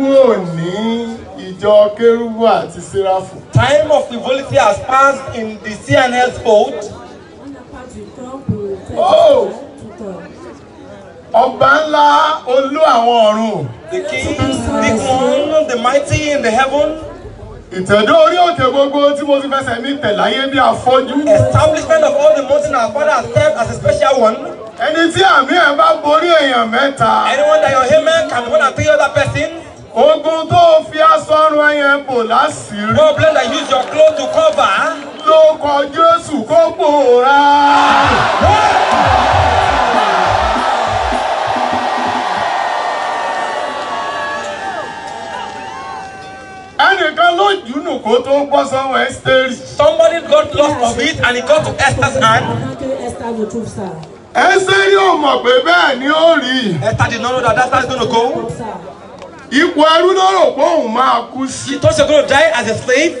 kúrò ní ìjọ kérúbù àti séráfù. Time of frivolity has passed in the CNS fold. Oh! Ọba ńlá olú àwọn ọ̀run. The king, the one, the mighty in the heaven. Ìtẹ̀dó orí òkè gbogbo tí mo ti fẹsẹ̀ mi tẹ̀ láyé bí afọ́jú. Establishment of all the mountains our father has served as a special one. Ẹni tí àmì ẹ̀ bá borí èèyàn mẹ́ta. Anyone that your amen can be more than 3 other persons. Ogun tó fi aṣọ ọrùn ẹyẹ bò láṣìírí. Problem that use your clothes to cover. Ló kọ Jésù kó pòórá. Ẹnìkan ló jùnù kó tó bọ́ sọ́wọ́ Ẹ́sítérì. Somebody got lost of it and it got to Esther's hand. Ẹ́sítérì ò mọ̀ pé bẹ́ẹ̀ ni ó rí. Esther did not know that Esther is going to go. Ipò ẹrú ló rò pé òun máa kú sí. She thought she was going to die as a slave.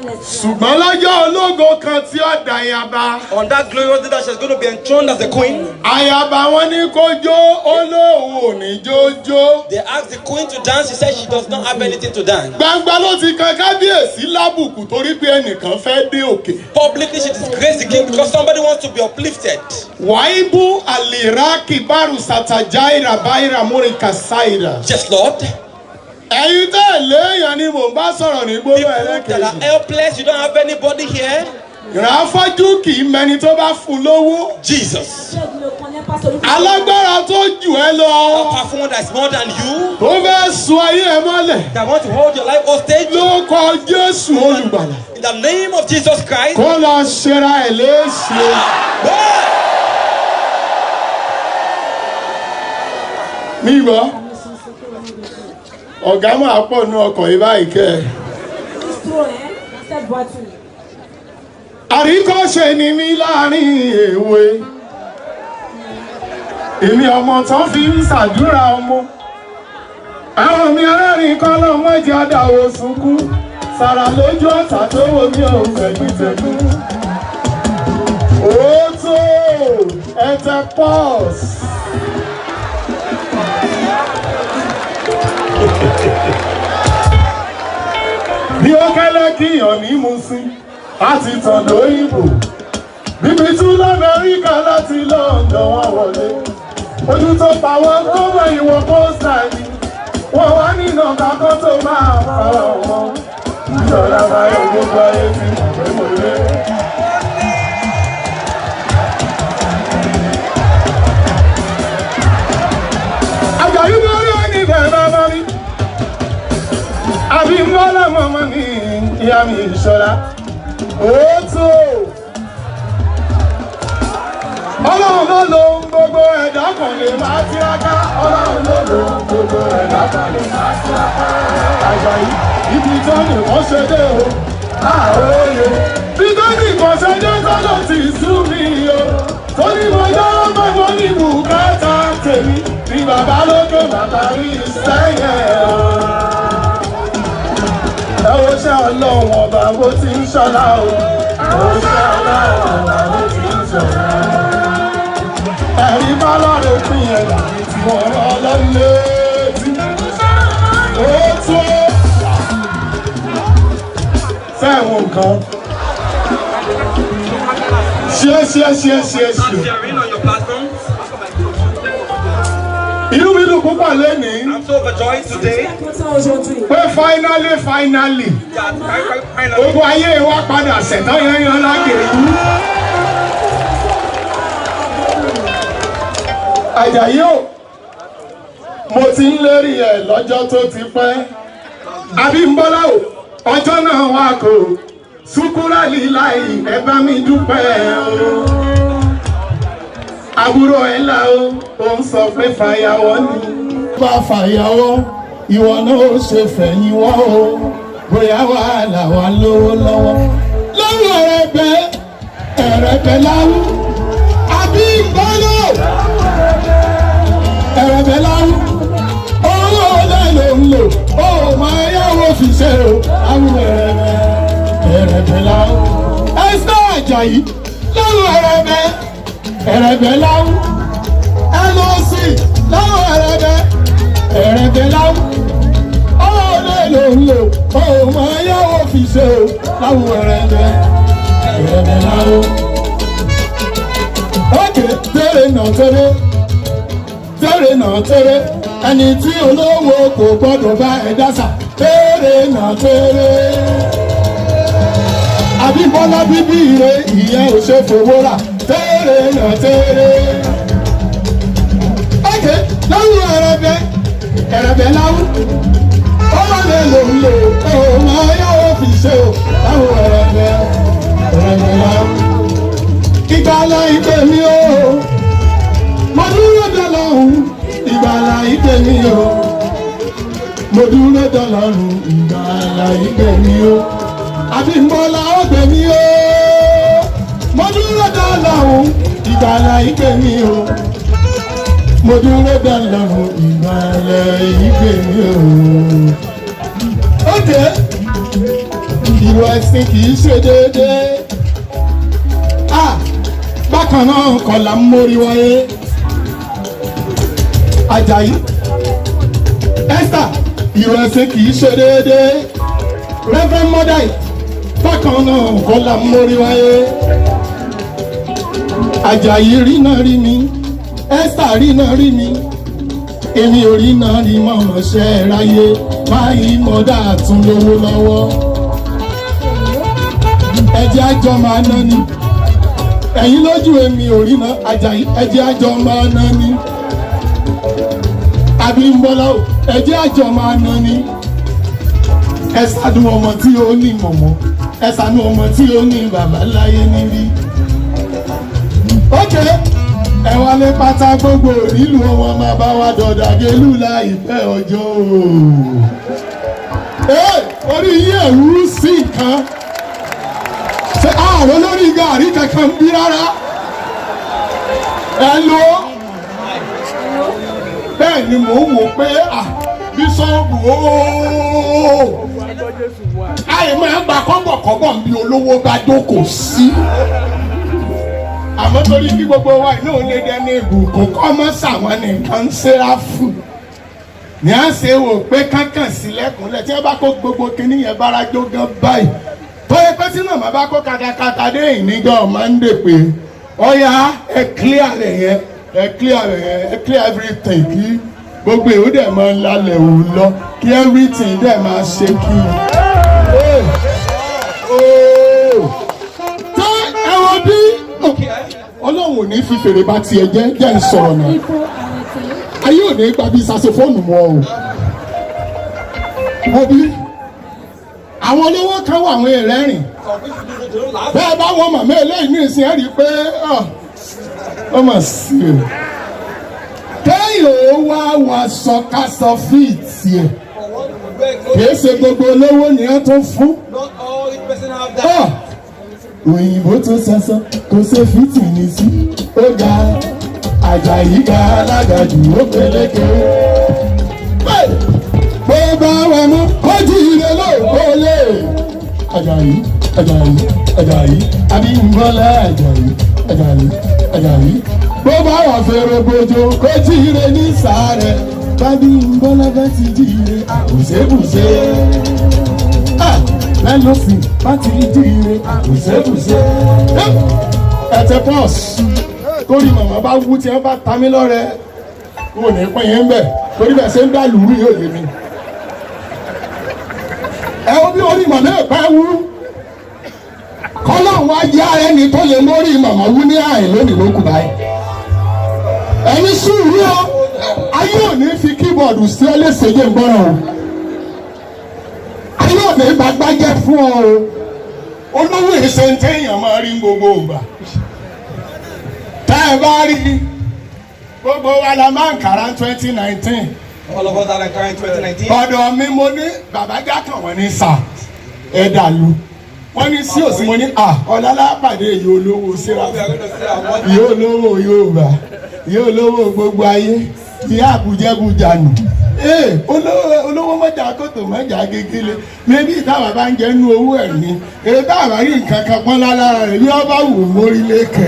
Ṣùgbọ́n lọ́jọ́ ológo kan tí ó dà ayaba. On that glorious day that she was going to be enthroned as the queen. Ayaba wọn ní kó jó, ó lóun ò ní jójó. They asked the queen to dance. She said she does not have anything to dance. Gbangba ló ti kan kábíyèsí lábùkù torí pé ẹnìkan fẹ́ dé òkè. Publicly she disgraced the king because somebody wants to be uplifted. Waibu aliraki baru satajaira baira murika saira. Yes, Lord. Ẹ̀yin tẹ́ léèyàn ni mò ń bá sọ̀rọ̀ ní gbogbo ẹlẹ́kẹ̀ẹ́. That are helpless, you don't have anybody here. Ìrànfọ́jú kì í mẹni tó bá fún lówó. Jesus. Alágbára tó jù ẹ́ lọ. A powerful one that is more than you. Tó fẹ́ sọ ayé ẹ mọ́lẹ̀. That want to hold your life hostage. Ló kọ Jésù olùgbàlà. In the name of Jesus Christ. Kó lọ ṣera ẹ̀ léṣe. Mi gbọ́. Ọ̀gá máa pọ̀ nú ọkọ̀ yìí báyìí kẹ́ ẹ̀. Àríkọ́ṣe ni mí láàrin èwe. Èmi ọmọ tán fi ń ṣàdúrà ọmọ. Àwọn mi ẹlẹ́rìí kan lọ mọ́jì àdàwọ̀ sunkún. Sàrà lójú ọ̀tà tó wò mí ò fẹ̀gbìtẹ̀gbù. Òótọ́ ẹ̀tẹ̀ pọ́s. Bí ó kẹ́lẹ́ kíyàn ní mú sí, láti tàn lóyìnbó. Bíbí tún l'Amẹ́ríkà láti London wọ́n wọlé. Ojú tó pa wọ́n tó wọ ìwọ̀n pósítà ni. Wọ́n wá nínú kakọ́ tó máa fara wọn. Ìjọba báyọ̀ gbogbo ayé ti mọ̀ pé mo lé. Àjàyí lórí òní bẹ̀rẹ̀ bàbá mi. Àbí mọ́lá mọ́mọ́ ní ìyá mi ìṣọ́lá. Òótọ́. Ọlọ́run ló lo gbogbo ẹ̀dá kan lè máa tiraka. Ọlọ́run ló lo gbogbo ẹ̀dá kan lè máa tiraka. Àjàyí ibi tó ní wọ́n ṣe dé o. Àròyé. Bí tó ní kan ṣe dé tọ́lọ̀ ti sú mi o. Tó ní mo yọ́rọ́ gbogbo ní bùkátà tèmi. Bí bàbá lókè bàbá rí sẹ́yìn o. Ẹ wo ṣe Ọlọ́run ọba bó ti ń ṣọlá o. Ẹ wo ṣe Ọlọ́run ọba bó ti ń ṣọlá. Ẹ̀rí bá lọ́rọ̀ pín ẹ̀yà tí wọ́n rán lọ́lẹ́tì. Ó tó fẹ́ẹ̀wọ̀n nǹkan. Ṣe. Inú mi dùn púpọ̀ lénìí. I'm so overjoyed today. Pé finally. Gbogbo ayé wa padà ṣẹ̀tọ́ yẹn lágẹ̀ẹ́ yìí. Àjàyí o, mo ti ń lérí ẹ̀ lọ́jọ́ tó ti pẹ́. Abímbọ́lá o, ọjọ́ náà wà kò. Súkúrà líláì ẹ bá mi dúpẹ́ o. Àbúrò ẹ̀ là o, ó ń sọ pé fàyàwọ́ ni. Bá fàyàwọ́, ìwọ náà ó ṣe fẹ̀yìn wọ́ o. Bóyá wàhálà wà lówó lọ́wọ́. Lọ́wọ́ ẹ̀rẹ̀bẹ̀ láwù. Abímbọ́lá ẹ̀rẹ̀bẹ̀ láwù. Owó ọ̀dà ló ń lò. Ó máa yáwó fi ṣe o. Àwọn ẹ̀rẹ̀bẹ̀ láwù. Esther Ajayi lọ́wọ́ ẹ̀rẹ̀bẹ̀ láwù. LOC lọ́wọ́ ẹ̀rẹ̀bẹ̀ láwù. ọmọ ayáwó fi ṣe o láwọ ẹrẹ̀bẹ̀ láwọ. Ókè tẹ́rẹ̀ náà tẹ́rẹ̀ ẹni tí olówó kò gbọ́dọ̀ bá ẹ̀dá sà tẹ́rẹ̀ náà tẹ́rẹ̀. Àbíbọ́lá bíbí ire ìyẹn ò ṣe fowó rà tẹ́rẹ̀ náà tẹ́rẹ̀. Ókè láwọ ẹrẹ̀bẹ̀ láwọ. Ọmọ lè lò ọmọ ayáwó fi ṣe o láwọ ẹrẹ̀bẹ̀ láwọ. Ìgbàlà ìpè mi o, mo dúró dọ́lọ́run. Ìgbàlà ìpè mi o, mo dúró dọ́lọ́run. Ìgbàlà ìpè mi o, Àbímbọ́lá ó gbè mí o, mo dúró dọ́lọ́run. Ìgbàlà ìpè mi o, mo dúró dọ́lọ́run. Ìgbàlà ìpè mi o. Ókè, ìwà ẹ̀sìn kì í ṣe déédéé. Bákan náà kọ́ la ń mórí wáyé. Àjàyí Esther ìrẹsẹ̀ kì í ṣe déédéé. Reverend Mother bákan náà kọ́ la ń mórí wáyé. Àjàyí rí náà rí mi, Esther rí náà rí mi. Èmi ò rí náà rí mọ́ ọ̀ṣẹ́ ráyé. Báyìí mọ́dà tún lówó lọ́wọ́. Ẹ̀jẹ̀ àjọ máa ná ni. Ẹ̀yin lójú èmi ò rí náà. Àjàyí ẹ̀jẹ̀ àjọ máa ná ni. Àbímbọ́lá o ẹ̀jẹ̀ àjọ máa ná ni. Ẹ ṣàánú ọmọ tí ó ní mọ̀mọ́, ẹ ṣàánú ọmọ tí ó ní bàbá láyé níbí. Ókè ẹ wálé pátá gbogbo nílùú ọmọ máa bá wa dọ̀dà gélú láìpẹ́ ọjọ́ o. Orí yín ẹ̀rú sí nǹkan. Ṣé ààrùn lórí gàrí kankan bí rárá? Ẹ lọ. Bẹ́ẹ̀ ni mò ń wò pé bíṣọ́ọ̀bù ooo. Àyè máa ń gba kọ́bọ̀kọ́bọ̀ bí olówó bá jókòó sí. Àmọ́ torí kí gbogbo wa iná ò lè dẹni ìbùkún kọ́ mọ́ sàwọn nìkan ń sẹ́ráfù. Ní à ń ṣe wò pé kánkàn sílẹ̀kùnlẹ̀ tí wọ́n bá kó gbogbo kinní yẹn bára jó gan báyìí. Bóyá pé tí màmá bá kó katakata dé ìníjọ́ Mọ́ndé pé ọ̀ya ẹ clear rẹ̀ yẹn ẹ clear everything kí gbogbo èèyàn dẹ̀ máa ń lálẹ́ òun lọ kí everything dẹ̀ máa ṣe kí. Tẹ́ ẹ̀wọ̀n bí Ọlọ́run ò ní fi fèrè bá tiẹ̀ jẹ́ ń sọ̀rọ̀ náà. Ayé ò ní gba bí saxophone mọ́ o. Òbí àwọn olówó kan wà àwọn èrẹ́rìn. Bẹ́ẹ̀ bá wọn màmá eléyìí ní ìsìn ẹ̀ rí i pé ó mà sí o. Kéèyàn ó wá wà sọ̀kasọ̀ fíìtì ẹ̀. Kìí ṣe gbogbo olówó ni wọ́n tún fún. Òyìnbó tó sẹ́sán kò ṣe fíìtì ní sí. Ó ga Àjàyí ga alága jù ó peléke. Bó bá wà mú kójú ire lóòkó lé. Àjàyí Àbímbọ́lá Àjàyí. Bó bá wà fèrè bójó kójú ire ní sàárẹ̀. Àbímbọ́lá bá ti jíire àkùsébùsé. Lẹ́lọ́sìn bá ti jíire àkùsébùsé. Ẹ̀tẹ̀ pọ́s torí màmá bá wú tí wọ́n bá ta mí lọ́rẹ wò ní pín yín bẹ̀ torí bẹ̀ ṣe ń dá lùrú yóò yé mi. Ẹ wo bí orí màmá ẹ̀ bá wú kọ́lọ́hún wá jẹ́ ara ẹni tó lè mórí màmá wú ní àyè lónìí ló kù báyìí. Ẹni sùúrù o ayé ò ní fi kíbọ̀dù sí ẹ léṣe yé gbọ́ràn o. Ayé ò ní gbàgbájẹ́ fún ọ o. Olówó èsè ń téèyàn máa rí gbogbo ìgbà. Tá ẹ bá rí gbogbo wa la máa ń kàrà 2019. All of us are carrying 2019. Ọ̀dọ̀ mi mo ní bàbá jákàn wọ́n ní sà ẹ̀dàlú. Wọ́n ní sí òsì mo ní ọ̀làlá pàdé ìyó olówó síra. Ìyó olówó Yorùbá, ìyó olówó gbogbo ayé, ìyá àbújẹ́bùjà nù. Olówó mọ́jà kòtò mọ́jà gegele. Mébí táwa bá ń jẹ́ nú owó ẹ̀ ní. Èyí táwa rí nǹkan kan pọ́n lára rẹ̀ bí wọ́n bá wù mórí lékè.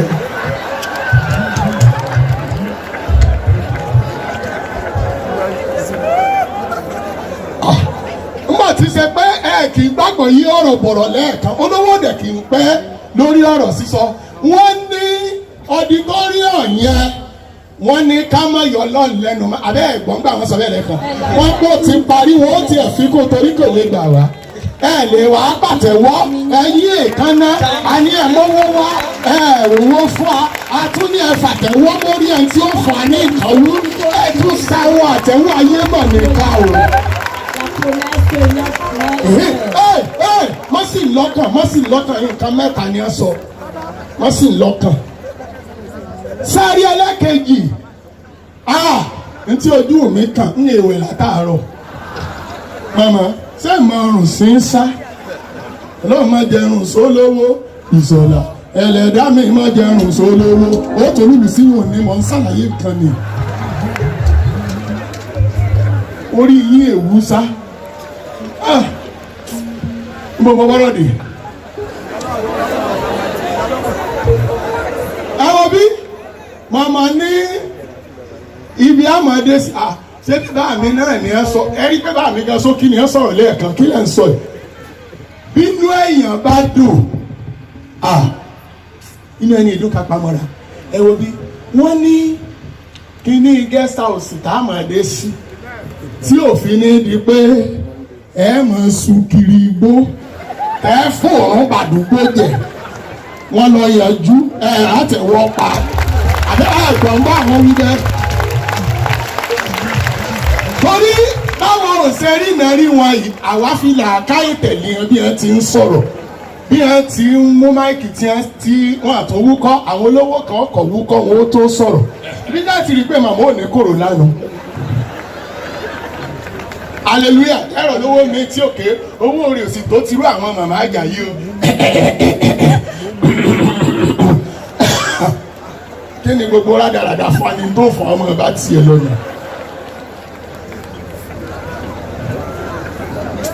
bó ti ṣe pé ẹ kì í gbàgbọ́ yí ọ̀rọ̀ bọ̀rọ̀ lẹ́ẹ̀kan olówó dẹ̀ kì í pẹ́ lórí ọ̀rọ̀ sísọ. Wọ́n ní ọdítọ́ríọ̀ yẹn wọ́n ní ká má yọ lọ́ọ̀lù lẹ́nu abẹ́ ẹ̀gbọ́n gbà wọ́n sọ bẹ́ẹ̀ lẹ́kan. Wọ́n kó ti parí wọn ó tiẹ̀ fi kó torí kò lè gbà wá. Ẹ lè wá pàtẹ́wọ́ ẹ̀yìn èékánná àní ẹ̀mọ́wọ́ wá ẹ̀rùwọ́ fún wa àtúní ẹ̀fàtẹ́wọ́ mórí ẹ̀ tí ó fún wa ní ìkàwú ẹ̀tún sáwọ́ àtẹ̀wọ́ ayé mọ̀ nìkan o. Mọ́ sì lọ́kàn nǹkan mẹ́ta ni ẹ sọ mọ́ sì lọ́kàn. Sáré ẹlẹ́kejì ntí ojú mi kàn ń èwe látàárọ̀ mama ṣé ìmọ̀rùn sí ń sá ọlọ́run má jẹrùn sólówó ìṣọ̀lá ẹlẹ́dá mi má jẹrùn sólówó ó torí mi sí wọn ni mò ń ṣàlàyé kan ni orí yín èwú sá gbogbo wọ́rọ̀ dè ẹ̀wọ̀n bí mama ní ibi àmọ́dé ṣé bá mi náà ní ẹ sọ ẹrí pé bá mi gan sókè ní ẹ sọ̀rọ̀ lẹ́ẹ̀kan kí lẹ́ ń sọ yìí bínú èèyàn bá dùn inú ẹni ìdún ká pamọ́ra ẹ wo bí wọ́n ní kíní guest house tá a máa dé sí tí òfin ní di pé ẹ máa sun kiri igbó ẹ fún ọ̀run gbàdúgbò jẹ wọ́n lọ yẹjú ẹ àtẹ̀wọ́ pa àbẹ ẹ̀gbọ́n bá àwọn wí bẹ́ẹ̀. Torí báwọn òṣèré náà rí wọn yìí àwa fi làákàyè tẹ̀lé wọn bí wọn ti ń sọ̀rọ̀ bí wọn ti ń mú máìkì tí wọn àtún wúkọ́ àwọn olówó kan kọ̀ wúkọ́ wọn ó tó sọ̀rọ̀ bí láti rí i pé màmá ò ní kòrò lánàá. Hallelujah ẹ̀rọ lówó mi tí òkè owó orí òsì tó ti rú àwọn màmá Àjàyí o. Kí ni gbogbo rádaràdà fún ẹni tó fún ọmọ bá tiẹ̀ lọ́nà.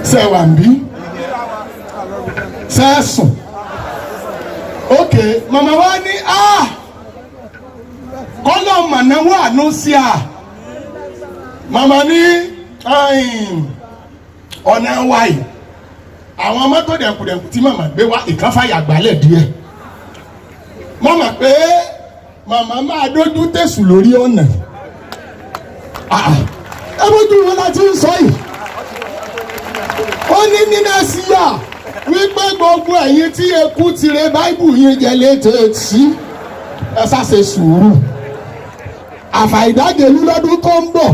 Ṣé wà ń bí? Ṣé sùn? Ok, màmá wa ní kọ́lọ̀ mànáwó àánú sí à. Màmá ní ọ̀nà wáyé. Àwọn mọ́tò dẹ̀kùdẹ̀kù tí màmá gbé wá ìkànfàyà gbálẹ̀ díẹ̀. Màmá pé màmá máa dójú tẹ̀sù lórí ọ̀nà. Ẹ bójú wọn láti ń sọ yìí. Ó ní nínú síyà wípé gbogbo ẹ̀yin tí eku ti rẹ báìbù yín jẹ létí sí ẹ ṣàṣe sùúrù. Àfàìdájẹlú lọ́dún tó ń bọ̀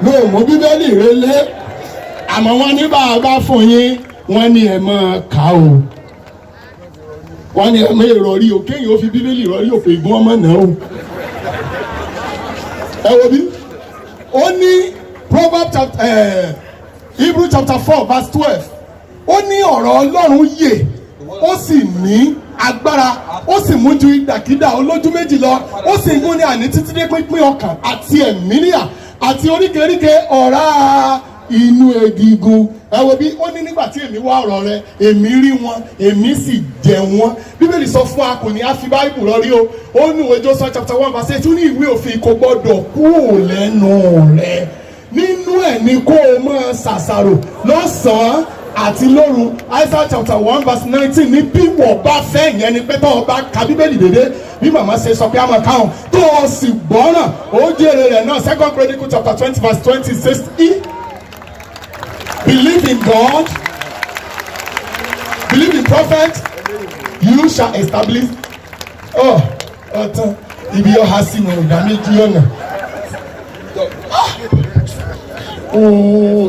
ló mú bíbélì rẹ lé. Àmọ́ wọ́n ní bàbá fún yín wọ́n ní ẹ máa kà ó. Wọ́n ní ẹ máa ìrọ̀rí o kéèyàn ó fi bíbélì rọ̀rí òpè ìgbọ́n ọmọ náà o. Ẹ wo bí? Ó ní Proverbs Hebrew chapter 4 verse 12. Ó ní ọ̀rọ̀ Ọlọ́run yè ó sì ní agbára ó sì mú ju ìdàkídà olójú méjì lọ ó sì mú ní àní títí dé pínpín ọkàn àti ẹ̀mí níyà àti oríkèéríkèé ọ̀rá inú egungun. Ẹ wo bí ó ní nígbà tí èmi wá ọ̀rọ̀ rẹ èmi rí wọn èmi sì jẹ wọn. Bíbélì sọ fún wa kò ní á fi báìbù lọ rí o. Ó ní ìwé Joshua chapter 1 verse 8 ó ní ìwé òfin kò gbọdọ̀ kúrò lẹ́nu rẹ. Nínú ẹ̀ ni kó o máa ṣàṣàrò lọ́sàn-án àti lóru. Isaiah chapter 1 verse 19 ní bí wọ́n bá fẹ́ ìyẹn ni pé tó o bá ka bíbélì dédé bí màmá ṣe sọ pé a máa káwọn tó o sì gbọ́ràn ó jèrè rẹ̀ náà. 2 Chronicles chapter 20 verse 20 says believe in God, believe in prophet, you shall establish. Ọ̀tán ibi ọ̀há sí mi ìdá méjì ọ̀nà.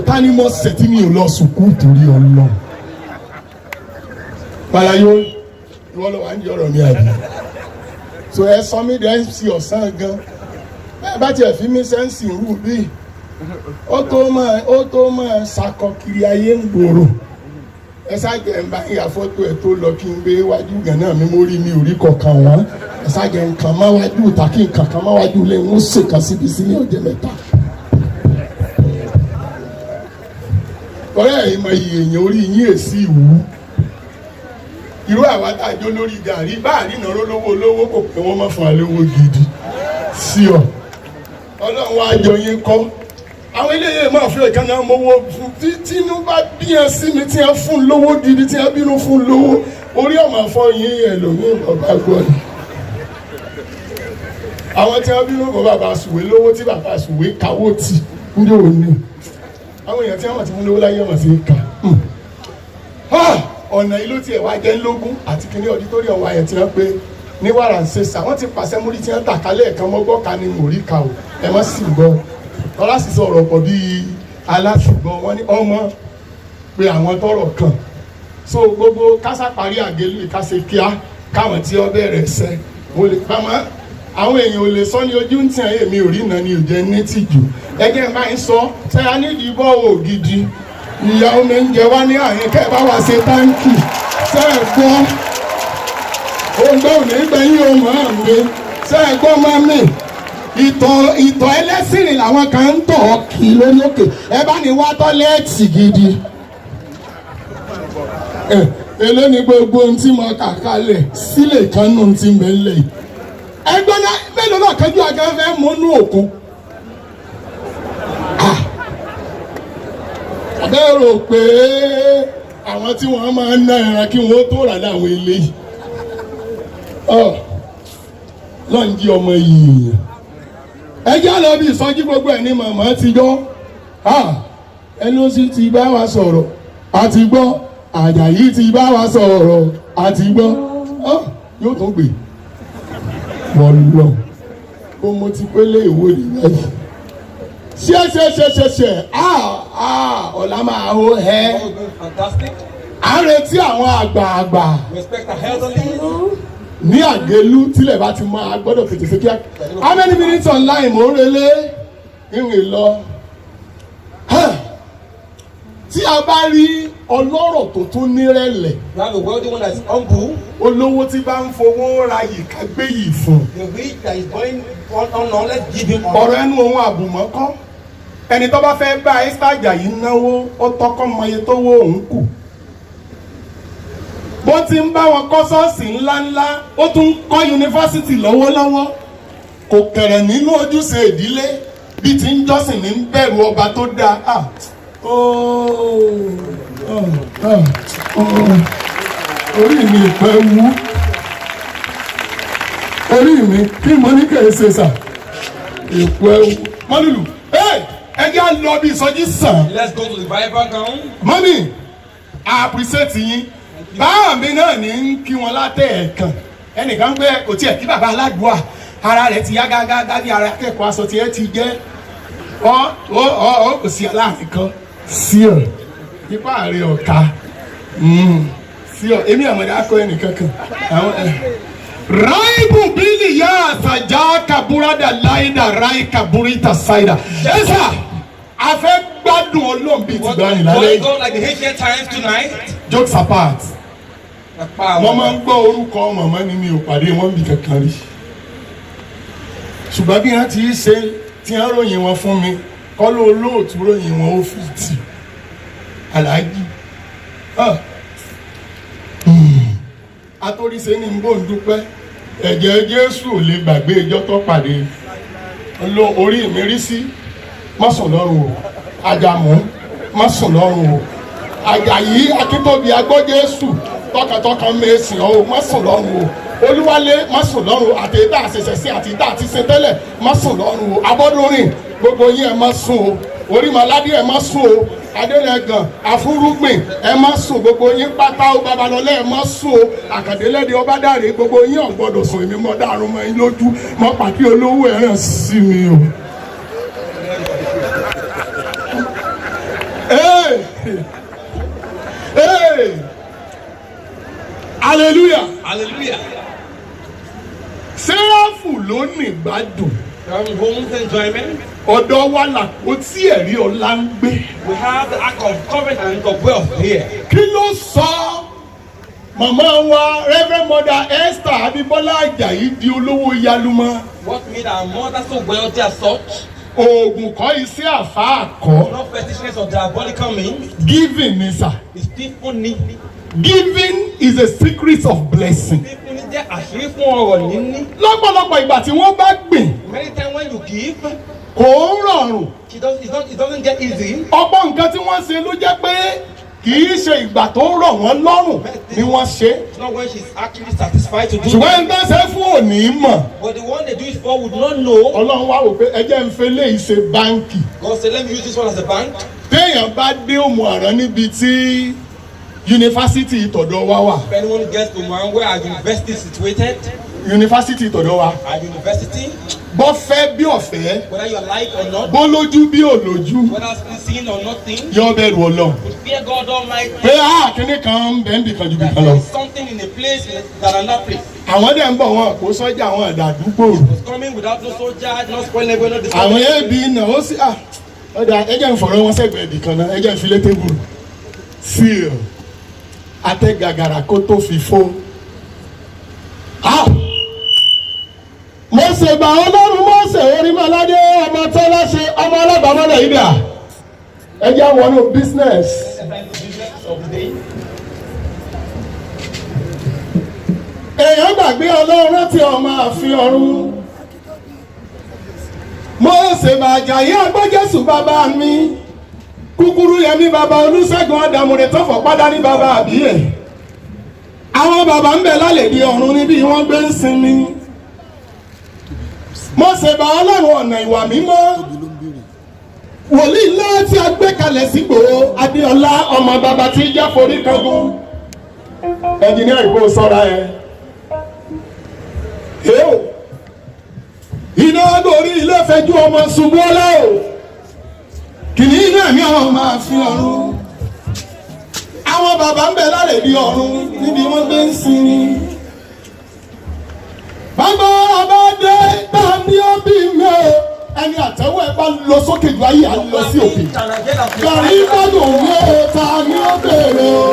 Tani mo ṣètì mi ò lọ sùkúù torí Ọlọ́run. Balayo ìwọ lọ wà ní ọ̀rọ̀ mi àbí. So ẹ sọ mí dẹ́ MC ọ̀sán gan. Bẹ́ẹ̀ bá tiẹ̀ fi mí sẹ́ǹsì rú bí. Ó tó máa ṣakọ kiri ayé ń gbòòrò. Ẹ ṣáàjẹ́ ń bá ìyá fọ́tò ẹ̀ tó lọ kí n gbé wájú gànáà mi mo rí mi ò rí kọ̀ọ̀kan wọ́n. Ẹ ṣáàjẹ́ nǹkan máa wájú tàkì nǹkan kan máa wájú lé ń ṣèkà síbi sí ní ọjọ́ mẹ́ta. Ọ̀rẹ́ ẹ̀yin mọ iye èèyàn orí yín èsì ìwú. Irú àwa tá a jó lórí gàrí bá àrínà lówó olówó kò pé wọ́n má fún wa lówó gidi sí ọ. Ọlọ́run wá jọ yín kọ́ àwọn eléyìí máa fi ìkan náà mọ́wọ́ tínú bá bíyàn sí mi tí wọ́n fún lówó gidi tí wọ́n bínú fún lówó orí ọmọ afọyín ẹlòmíì bàbá gbọ́ ni. àwọn tí wọ́n bínú fún bàbá sùwé lówó tí bàbá sùwé káwó tì ní òní àwọn èèyàn tí wọ́n ti fún lówó láyé ọmọ sí ká ọ̀nà ìlú tiẹ̀ wá jẹ́ ńlógún àti kìnìún ọdítórì ọ̀wọ́ àyẹ̀ tí wọ́n pé ní wàrà ń ṣe sà wọ́n ti pàṣẹ múrí tí wọ́n tà kálẹ̀ ẹ̀kan mọ́gbọ́ ká ní mòrí ká o ẹ má sì gbọ́ ọlá sì sọ̀rọ̀ pọ̀ bíi aláṣùgbọ́n wọn ní ọmọ pé àwọn tọrọ kan so gbogbo kásá parí àgélú ìkásẹ kíá káwọn tí ọ bẹ̀rẹ̀ ṣẹ mo lè bá máa àwọn èèyàn ò lè sọ ní ojú ń tàn èmi ò rí iná ni ò jẹ́ ní tìjú ẹgbẹ́ máa ń sọ ṣe a nídìí bọ́ọ̀ gidi ìyá omi ń jẹ wá ní àyè kẹ́ ẹ bá wá ṣe táǹkì ṣe é gbọ́ òǹgbẹ́ òní gbẹ̀yìn ohun àmì ṣe é gbọ́ máa mì ìtọ̀ ẹlẹ́sìn làwọn kan ń tọ̀ kì í lórí òkè ẹ bá ní wá tọ́lẹ́ẹ̀tì gidi èlé ni gbogbo ohun tí mo kà kalẹ̀ sílẹ̀ kan nù tí mo ń lẹ̀ yìí ẹgbẹ́ náà mélòó náà kájú agẹ́fẹ́ mọ́nú òkun àbẹ́ rò pé àwọn tí wọ́n máa ń ná ẹran kí wọ́n tó rà láwọn eléyìí lọ́n jí ọmọ yìí ẹjẹ́ lọ bí ìsọjí gbogbo ẹ̀ ní màmá ti jọ́ ẹni ó sì ti bá wa sọ̀rọ̀ àti gbọ́ Àjàyí ti bá wa sọ̀rọ̀ àti gbọ́ yóò tún gbé wọ́lọ́ ó mo ti pélé ìwé rẹ̀ ṣe ọ̀la máa hó ẹ́ à ń retí àwọn àgbààgbà ní àgélú tílẹ̀ bá ti máa gbọ́dọ̀ fètè sí kíá how many minutes online mo ń relé ìrìn lọ tí a bá rí ọlọ́rọ̀ tó tún nírẹ̀lẹ̀ olówó tí bá ń fowó ra yìí ká gbé yìí fún ọ̀rọ̀ ẹnu ohun àbùmọ́kọ́ ẹni tó bá fẹ́ bá Esther Ajayi náwó ó tọ́kọ́ mọye tó wó òun kù bó ti ń bá wọn kọ́ ṣọ́ọ̀ṣì ńláńlá ó tún kọ́ yunifásitì lọ́wọ́lọ́wọ́ kò kẹ̀rẹ̀ nínú ojúṣe ìdílé bí ti ń jọ́sìn ní bẹ̀rù ọba tó dáa orí mi ìpẹ́ wú orí mi kí mo ní kẹ́ ẹ ṣe sà ìpẹ́ wú mọ́nìlù ẹjẹ́ á lọ bí ìsọjí sàn. Let's go to the Bible ground. mọ́nì I appreciate yín báà mi náà ní kí wọn látẹ̀ ẹ̀kan ẹnìkan pé kò tiẹ̀ kí bàbá aládùúà ara rẹ̀ ti yá gágá bí ara akẹ́kọ̀ọ́ aṣọ tiẹ̀ ti jẹ́ kò sí aláàfin kan sí ọ ipa rẹ ọ̀ka sí ọ èmi àmọ̀dé akọ ẹnìkankan àwọn raibu bílì yá àtàjà kaburada láìda ráì kaburita ṣáìdà ẹ̀sà afẹ́ gbádùn olóńbí ti gbà yín lálẹ́ go like the ancient times tonight. Jokes apart wọ́n máa ń gbọ́ orúkọ màmá ni mi ò pàdé wọn bí kankan rí ṣùgbọ́n bí wọ́n ti ṣe tí wọ́n ròyìn wọn fún mi kọ́ ló olóòtú ròyìn wọn ó fi tì aláàjì atóríṣe ní bó ń dúpẹ́ ẹ̀jẹ̀ Jésù ò lè gbàgbé ijọ́ tó pàdé orí mi rí sí mọ́sùn lọ́rùn o àjàmú mọ́sùn lọ́rùn o Àjàyí Akíntóbi agbọ́ Jésù tọkàntọkàn mẹ́sìn ọ́ mọ́sùn lọ́rùn o Olúwalé mọ́sùn lọ́rùn àti ìdá àṣẹṣẹ sí àti ìdá àti ṣe tẹ́lẹ̀ mọ́sùn lọ́rùn o Abọ́dúnrìn gbogbo yín ẹ má sùn o orí màládé ẹ má sùn o Adélẹ́gàn Afúrúgbìn ẹ má sùn gbogbo yín pátá o Babalọ́lá ẹ má sùn o Àkàndélẹ́dẹ́ Ọbádáre gbogbo yín ò gbọdọ̀ sùn èmi mọ́ dàrú mọ́ yín lójú mọ́ pàdé olówó ẹ̀ràn sí mi o. Hallelujah. Hallelujah. Sẹ́ráfù ló ní ìgbádùn. Home's enjoyment. Ọ̀dọ̀ wa làpò tí ẹ̀rí ọlá ń gbé. We have the ark of covenant of wealth here. Kí ló sọ màmá wa Reverend Mother Esther Abímbọ́lá Àjàyí di olówó yálùmọ́? What made our mother so wealthy as such? Oògùn kọ́ iṣẹ́ àfáà kọ́. No fetishness of diabolical means. Giving ni sà. It's people need. Giving is a secret of blessing. People need jẹ́ àṣírí fún ọrọ̀ níní. Lọ́pọ̀lọpọ̀ ìgbà tí wọ́n bá gbìn. Many times when you give. Kò ń rọrùn It doesn't get easy. Ọ̀pọ̀ nǹkan tí wọ́n ṣe ló jẹ́ pé kì í ṣe ìgbà tó rọ̀ wọ́n lọ́rùn ni wọ́n ṣe. It's not when she's actually satisfied to do it. Ṣùgbọ́n ẹgbẹ́ ṣe fún òní mọ̀. But the one they do it for would not know. Ọlọ́run wá wò pé ẹ jẹ́ ń fẹ́ léyìí ṣe báńkì. God said, let me use this one as a bank. Téèyàn bá dé òmù ọ̀ràn níbi tí yunifásítì ìtọ̀dọ̀ wa wà. If anyone gets to one where our university is situated, Yunifásítì ìtọ̀dọ̀ wa. our university, Bọ́ fẹ́ bí ọ̀fẹ́. whether you like or not, Bó lójú bí òlójú. whether seen or nothing, Yọ bẹ̀rù Ọlọ́run. we fear God Almighty. Pé kíní kan ń bẹ níbi kan ju bí That kan there lọ. is something in a place that another place. Àwọn dẹ̀ ń bọ̀ wọn kó sọ́jà àwọn àdàdúgbò. Was coming without no soldier, no spoil level, no Àwọn disturbance. ẹbí náà ó sì ọ̀dà ẹjẹ́ ń fọ̀rọ̀ wọn sẹ́gbẹ̀ẹ́ ibì kan náà ẹjẹ́ ń filé tébùrù. Síl atẹ́gàgàrà kó tó fi fó. Mọ̀sẹ̀ gbà Ọlọ́run Mọ̀sẹ̀ Orímọ̀ládé ọmọ Tọ́láṣe ọmọ alábàámọ́lẹ̀ yìí dà. Ẹjẹ́ wọnú business. Èèyàn gbàgbé Ọlọ́run rántí ọmọ àfin ọ̀run. Mọ̀sẹ̀ Àjàyí Agbọ́jésù bàbá mi. Kúkúrú Yẹmí bàbá Olúṣẹ́gun Àdàmúrè tọ́fọ̀ padà ní bàbá àbíyẹ̀. Àwọn bàbá ń bẹ lálẹ́ di ọ̀run níbi wọ́n gbé ń sinmi. Mọ̀sẹ̀ bá Ọlọ́run ọ̀nà ìwà mímọ́. Wòlíì ńlá tí a gbé kalẹ̀ sípò Adéọlá ọmọ bàbá tí jẹ́ forí kangun. Ẹnjìníà ìbò sọ́ra ẹ̀. Iná gorí ilé fẹjú ọmọ ṣubú ọlá o. Kìnní inú ẹ̀mí ọmọ àfin ọ̀run. Àwọn bàbá ń bẹ lálẹ́ di ọ̀run níbi wọ́n gbé ń sinmi. Bàbá Abádé bá ní ó bí mi o. Ẹni àtẹ́wọ́ ẹ bá lọ sókè ju ayé à ń lọ sí òkè. Gàrí gbọ́dọ̀ mi ò ta ní ó bèrè o.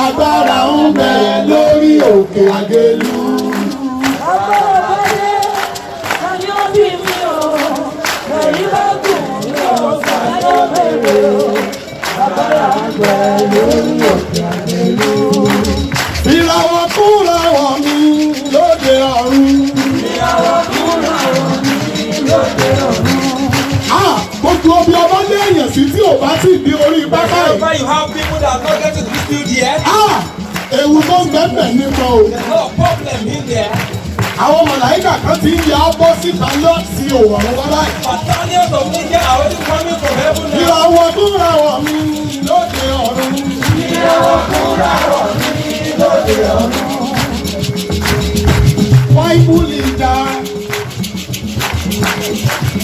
Agbára ń bẹ lórí òkè Àgélú. Bàbá Abádé bá ní ó bí mi o. Gàrí gbọ́dọ̀ mi ò ta ní ó bèrè o. Agbára ń bẹ lórí òkè Àgélú. Ìràwọ̀ kúràwọ̀ mi lóde ọ̀run. Ìràwọ̀ kúràwọ̀ mi lóde ọ̀run. Gbogbo omi ọmọ lé èèyàn sí tí ò bá sì di orí pápá yìí. Whenever you have people that are not getting to this field yet, Ewu tó ń bẹ́ẹ̀ nípa o. there's no problem in there. Àwọn mọ̀láyíkà kan ti ń ya ọgbọ́ síta lọ sí òwòrán wá báyìí. Battalions of angels are already coming from heaven now. Ìràwọ̀ kúràwọ̀ mi lóde ọ̀run. Ìràwọ̀ kúràwọ̀ mi lóde ọ̀run. Báíbùlì ìjà.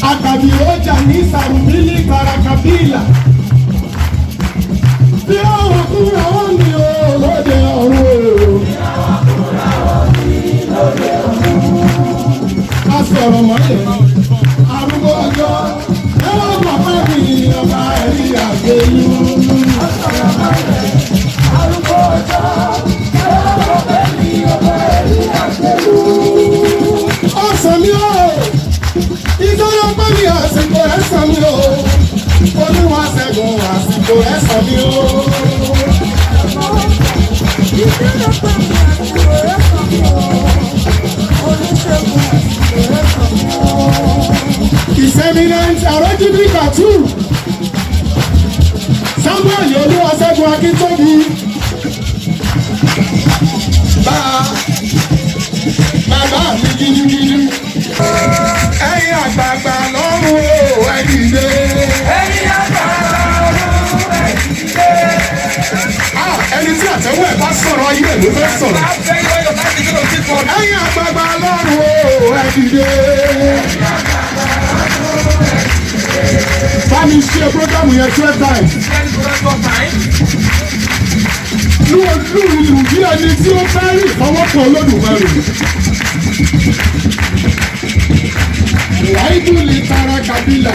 Àkàbí ọjà ní Sàrùbílì Kàràkàbílà. Ìràwọ̀ kúràwọ̀ mi lóde ọ̀run. Ìràwọ̀ kúràwọ̀ mi lóde ọ̀run. A sọ̀rọ̀ mọ́lẹ̀. Arúgbó ọjọ́. Ẹ̀rọ bàbá mi ọba ẹ̀rí Àgélú. Ọ̀sọ̀rọ̀ mọ́lẹ̀. Arúgbó ọjọ́. Ẹ̀rọ bàbá mi ọba ẹ̀rí Àgélú. Ọ̀sán mi o. Ìjọba pẹ́ mi àsìkò ẹ̀sán mi o. Olúwa ṣẹ́gun àsìkò ẹ̀sán mi o. Ìjọba pẹ́ mi àsìkò ẹ̀sán mi o. Oníṣègùn àsìkò ẹ̀sán mi o. Ìsẹ́mínẹ́ntì àrọ́jìbí kàtú. Samuel Olúwa ṣẹ́gun Akíntóbi. Bàbá mi gidigidi. Ẹ̀yin àgbààgbà lọ́rùn o ẹ dìde. Ẹ̀yin àgbààgbà lọ́rùn ẹ dìde. Ẹni tí àtẹ̀wọ́ ẹ̀ bá sọ̀rọ̀ ayé ẹ̀ ló fẹ́ sọ̀rọ̀. I'll tell you where your life is going to sit for. Ẹ̀yin àgbààgbà lọ́rùn o ẹ dìde. Bá mi ṣe program yẹn 12 times. Spend the rest of time. Lú ìlú bí ẹni tí ó fẹ́ rí ìfọwọ́kàn Olódùmarè. Báíbùlì Kàràkàbílà.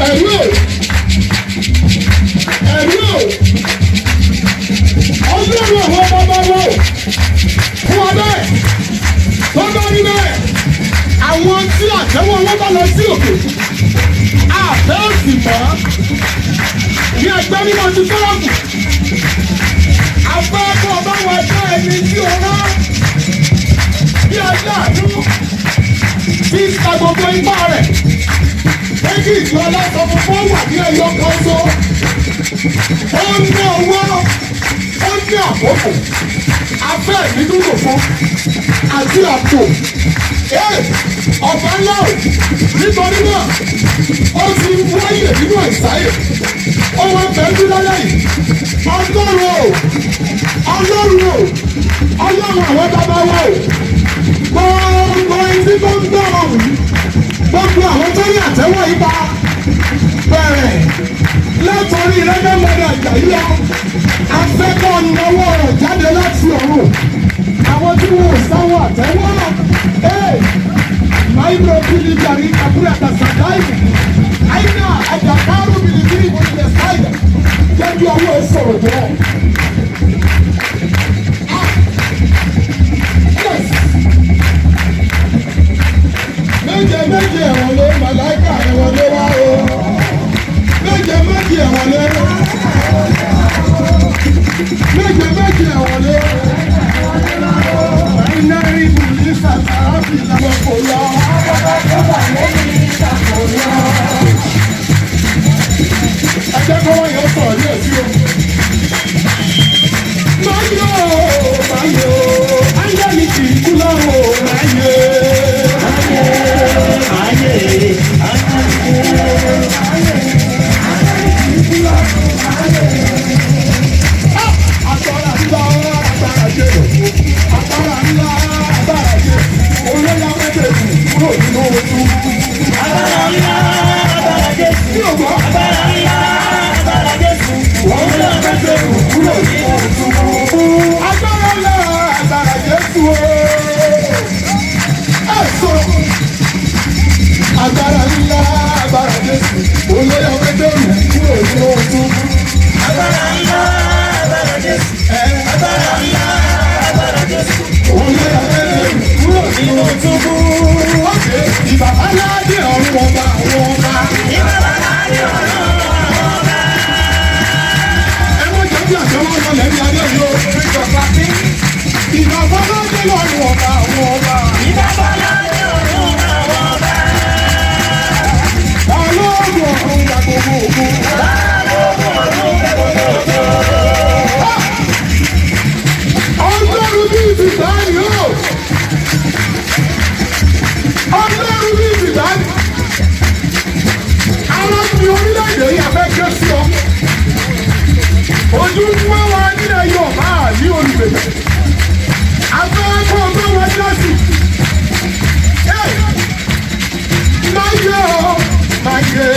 Ẹ̀rú o. Ọlọ́run àwọn bàbá wo. Fún wa bẹ́ẹ̀. Tó bá rí bẹ́ẹ̀. Àwọn tí àtẹ́wọ́ wọn bá lọ sí òkè. Àfẹ́ òsì mọ́. Ní ẹgbẹ́ mímọ́ ti sọ́ọ̀bù. Afẹ́kọ̀ bá wọ ẹgbẹ́ ẹni tí o rán. Bí ẹgbẹ́ àánú. tí ń ta gbogbo ipá rẹ̀ pé kí ìjọ ọlọ́sọ̀ fún wà ní ẹyọ kan so. Ó ní owó, ó ní àkókò, afẹ́ ìdúró fún àti àpò. Ọ̀pá ńlá ò nítorí náà ó ti wáyè nínú ìsáyè. Ó wá bẹ̀rù lálẹ́ yìí. Ọlọ́run o, Ọlọ́run o, Ọlọ́run àwọn bàbá wa o. Gbogbo etí tó ń gbọ́ ọ̀hún, gbogbo àwọn tó ní àtẹ́wọ́ ipa bẹ̀rẹ̀ látọ̀rí rẹ́gbẹ̀mọ́dà Àjàyí lọ. Afẹ́kọ̀ náwó rẹ̀ jáde láti ọ̀run. Àwọn tí wọ́n ò sáwọ́ àtẹ́wọ́ Maibro Pili Jari Kabura Kasadai Aina Ajakaru Bilibili Bondesaida Jẹ́jú ọwọ́ ìsọ̀rọ̀ jẹ́. Méje méje ẹ̀wọ̀n lé màláìkà ẹ̀wọ̀n lé wá o. Méje méje ẹ̀wọ̀n lé. Méje méje ẹ̀wọ̀n lé. Iná ibù ní sàtàràfì ìjọba kò lọ. Ẹjẹ́ kọ́ wọ́n yóò sọ̀rọ̀ ní èsì o. Máyò, máyò, ángẹ́lì kì í kú lọ́wọ́, máyè. Máyè, máyè, ángẹ́lì kì í kú lọ́wọ́, máyè. Àtọ́ra ńlá agbára jẹ́. Àtọ́ra ńlá agbára jẹ́. Olóyà méjèèjì kúrò nínú ojú. Agbára ńlá agbára jẹ́. Kí o gbọ́? Agbára ńlá agbára jẹ́. Olóyà méjèèjì kúrò nínú ojú. Agbára ńlá agbára jẹ́ tu o. Ẹ̀sọ́. Agbára ńlá agbára jẹ́. Olóyà méjèèjì kúrò nínú ojú. Agbára ńlá agbára jẹ́. Agbára ńlá agbára jẹ́. Olóyà méjèèjì kúrò nínú ojú. Ìbàbá aládé ọ̀run ọba àwọn ọba. Ìbàbá aládé ọ̀run ọba àwọn ọba. Ẹ mọ̀ jẹ́ bí àjọwọ́ ọmọ lẹ́ni adé yìí o. Ìbàbá aládé ọ̀run ọba àwọn ọba. Ìbàbá aládé ọ̀run ọba àwọn ọba. Ọlọ́run ọ̀run gba gbogbo ògo. Ọlọ́run bí ìbìtá ni o. Ọlọ́run bí ìbìtá ni. Àwọn ti orílẹ̀-èdè yìí afẹ́ ké sí ọ. Ojú fún wa nílẹ̀ Yorùbá ní olùgbèbè. Afẹ́ kó o bá wa jọ́sìn. Máyé o, máyé,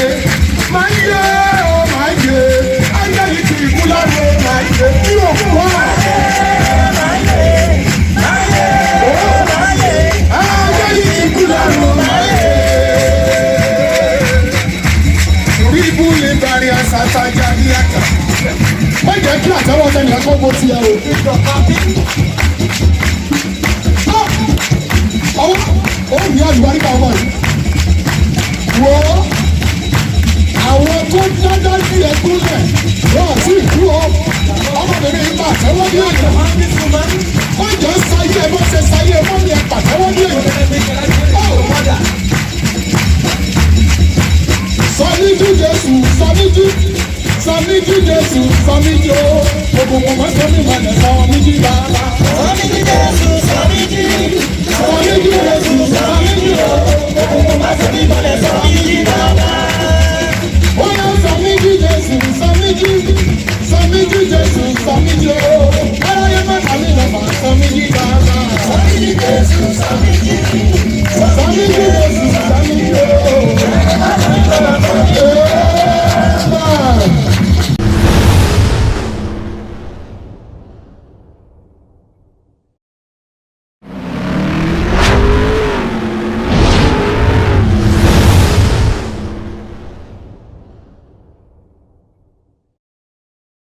máyé o, máyé. Ángẹ́lì kì í kú lọ́wọ́ máyé. Kí o kú wá. Máyé, máyé, o, máyé. Ángẹ́lì kì í kú lọ́wọ́ máyé. Bíbú lè bari àṣàṣà jáde àkà. Má jẹ́ kí àtẹ́wọ́ sẹ́ni ẹ̀kọ́ bó ti ẹ̀ o. Ó ní àlùbáríkà ọmọ yìí. Wo àwọn tó dáadáa sí ẹkún lẹ̀ wọ́n àti ìlú o. Ọmọbìnrin yìí pàtẹ́wọ́ ní èyí. Wọ́n jọ sáyé ẹ bó ṣe sáyé ẹ wọ́n ní ẹ pàtẹ́wọ́ ní èyí. Sọmíjú Jésù, sọmíjú, sọmíjú Jésù, sọmíjú. Gbogbo wọn mọ sọmí mọ̀lẹ́ sọmíjú bàbá. Sọmíjú Jésù, sọmíjú, sọmíjú Jésù, sọmíjú. Gbogbo wọn mọ sọmí mọ̀lẹ́ sọmíjú bàbá.